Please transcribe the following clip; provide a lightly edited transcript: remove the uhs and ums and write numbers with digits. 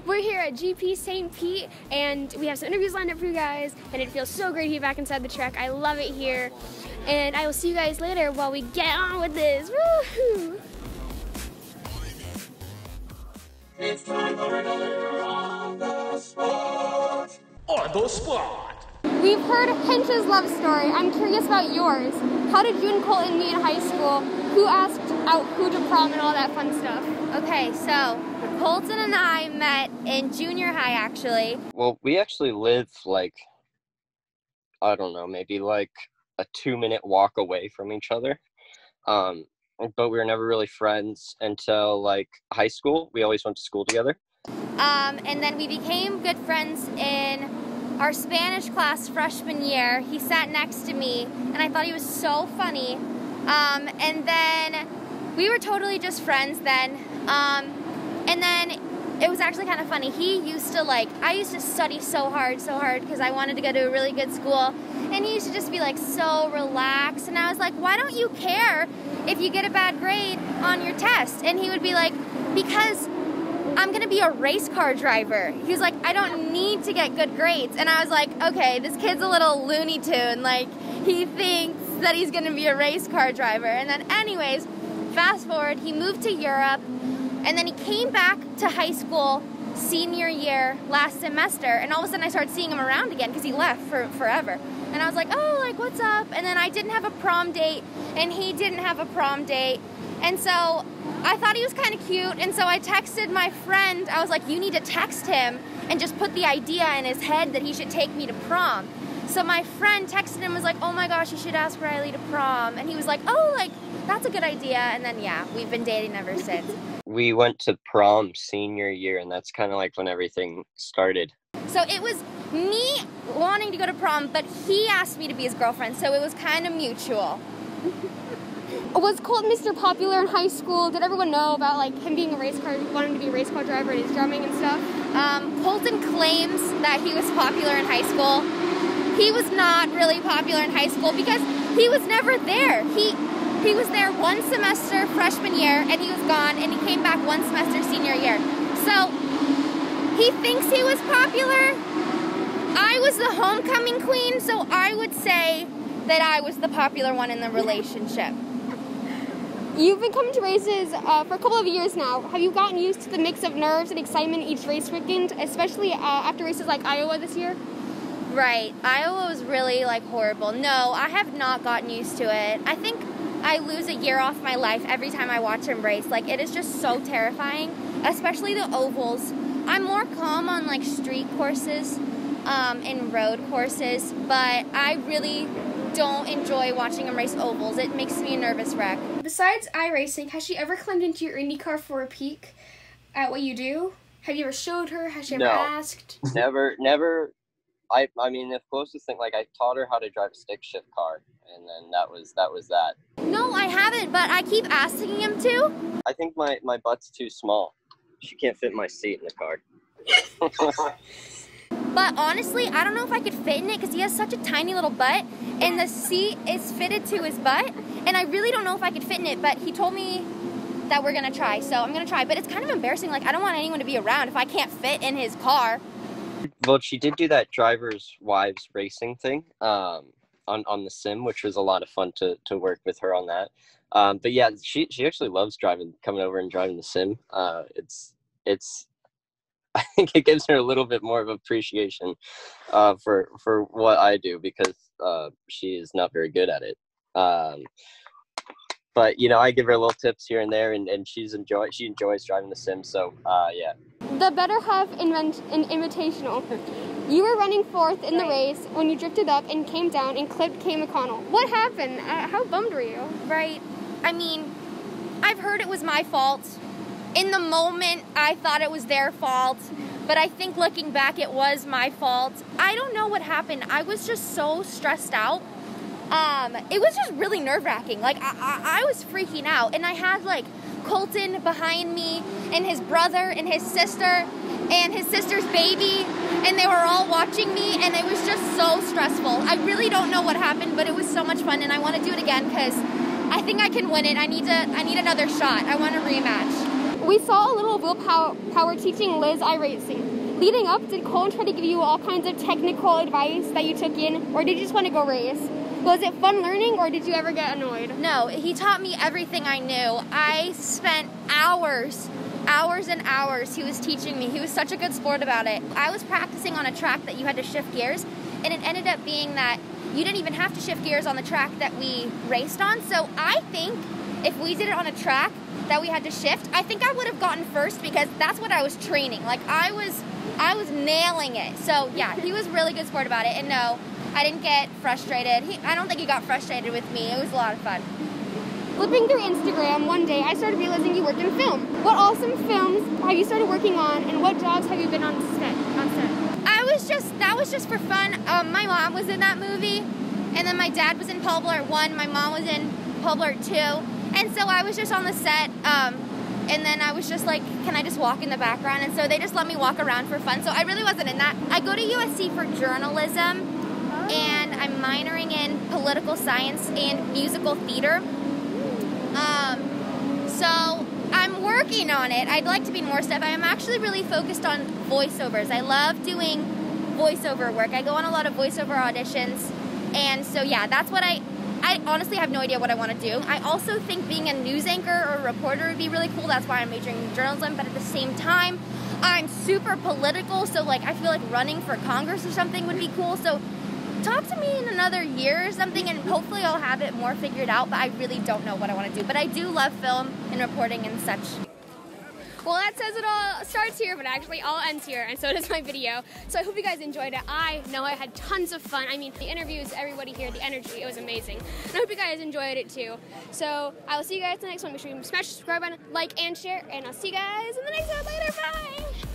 We're here at GP St. Pete, and we have some interviews lined up for you guys, and it feels so great to be back inside the truck. I love it here, and I will see you guys later while we get on with this. Woohoo! It's time for another On the Spot. On the Spot. We've heard Hench's love story. I'm curious about yours. How did you and Colton meet in high school? Who asked out who to prom and all that fun stuff? Okay, so Colton and I met in junior high, actually. Well, we actually live like, I don't know, maybe like a 2-minute walk away from each other. But we were never really friends until like high school. We always went to school together. And then we became good friends in our Spanish class freshman year. He sat next to me, and I thought he was so funny. And then we were totally just friends then. And then it was actually kind of funny. He used to I used to study so hard because I wanted to go to a really good school. And he used to just be like so relaxed. And I was like, why don't you care if you get a bad grade on your test? And he would be like, because I'm gonna be a race car driver. He was like, I don't need to get good grades. And I was like, okay, this kid's a little Looney Tune. Like, he thinks that he's gonna be a race car driver. And then anyways, fast forward, he moved to Europe, and then he came back to high school senior year last semester, and all of a sudden I started seeing him around again because he left for forever. And I was like, oh, like, what's up? And then I didn't have a prom date, and he didn't have a prom date. And so I thought he was kind of cute, and so I texted my friend. I was like, you need to text him and just put the idea in his head that he should take me to prom. So my friend texted him, was like, oh my gosh, you should ask Riley to prom. And he was like, oh, like, that's a good idea. And then, yeah, we've been dating ever since. We went to prom senior year, and that's kind of like when everything started. So it was me wanting to go to prom, but he asked me to be his girlfriend, so it was kind of mutual. Was Colton Mr. Popular in high school? Did everyone know about like him being wanting to be a race car driver and his drumming and stuff? Colton claims that he was popular in high school. He was not really popular in high school because he was never there. He was there one semester freshman year, and he was gone, and he came back one semester senior year. So he thinks he was popular. I was the homecoming queen, so I would say that I was the popular one in the relationship. You've been coming to races for a couple of years now. Have you gotten used to the mix of nerves and excitement each race weekend, especially after races like Iowa this year? Right. Iowa was really horrible. No, I have not gotten used to it. I think I lose a year off my life every time I watch him race. It is just so terrifying, especially the ovals. I'm more calm on street courses and road courses, but I really don't enjoy watching him race ovals. It makes me a nervous wreck. Besides iRacing, has she ever climbed into your IndyCar for a peek at what you do? Have you ever showed her? Has she ever asked? Never. I mean, the closest thing, I taught her how to drive a stick shift car, and then that was that. No, I haven't, but I keep asking him to. I think my butt's too small. She can't fit my seat in the car. But honestly, I don't know if I could fit in it because he has such a tiny little butt, and the seat is fitted to his butt, and I really don't know if I could fit in it, but he told me that we're going to try, so I'm going to try. But it's kind of embarrassing. I don't want anyone to be around if I can't fit in his car. Well, she did do that driver's wives racing thing on the sim, which was a lot of fun to work with her on that. But yeah, she actually loves coming over and driving the sim. It's I think it gives her a little bit more of appreciation for what I do because she is not very good at it. But I give her little tips here and there, and she enjoys driving the sim. So yeah. The Better Half Invitational. You were running fourth in the race when you drifted up and came down and clipped Kay McConnell. What happened? How bummed were you? Right. I mean, I've heard it was my fault. In the moment, I thought it was their fault, but I think looking back, it was my fault. I don't know what happened. I was just so stressed out. It was just really nerve-wracking. I was freaking out, and I had Colton behind me, and his brother, and his sister, and his sister's baby, and they were all watching me, and it was just so stressful. I really don't know what happened, but it was so much fun, and I want to do it again because I think I can win it. I need another shot. I want a rematch. We saw a little willpower teaching Liz iRacing. Leading up, did Colton try to give you all kinds of technical advice that you took in, or did you just want to go race? Was it fun learning, or did you ever get annoyed? No, he taught me everything I knew. I spent hours and hours he was teaching me. He was such a good sport about it. I was practicing on a track that you had to shift gears, and it ended up being that you didn't even have to shift gears on the track that we raced on. So I think if we did it on a track that we had to shift, I think I would have gotten first, because that's what I was training. Like, I was nailing it. So yeah, he was really good sport about it. And no, I didn't get frustrated. I don't think he got frustrated with me. It was a lot of fun. Flipping through Instagram one day, I started realizing you worked in film. What awesome films have you started working on, and what jobs have you been on set? That was just for fun. My mom was in that movie, and then my dad was in Pole Blart 1, my mom was in Pole Blart 2, and so I was just on the set, and then I was just like, can I just walk in the background? And so they just let me walk around for fun, so I really wasn't in that. I go to USC for journalism, and I'm minoring in political science and musical theater. So I'm working on it. I'd like to be more stuff. I'm actually really focused on voiceovers. I love doing voiceover work. I go on a lot of voiceover auditions, and so yeah, that's what I honestly have no idea what I want to do. I also think being a news anchor or a reporter would be really cool. That's why I'm majoring in journalism, but at the same time, I'm super political, so like I feel like running for Congress or something would be cool. So talk to me in another year or something, and hopefully I'll have it more figured out, but I really don't know what I want to do. But I do love film and reporting and such. Well, that says it all. Starts here, but actually all ends here, and so does my video. So I hope you guys enjoyed it. I know I had tons of fun. I mean, the interviews, everybody here, the energy, it was amazing. And I hope you guys enjoyed it too. So I will see you guys in the next one. Make sure you smash the subscribe button, like, and share, and I'll see you guys in the next one. Later, bye!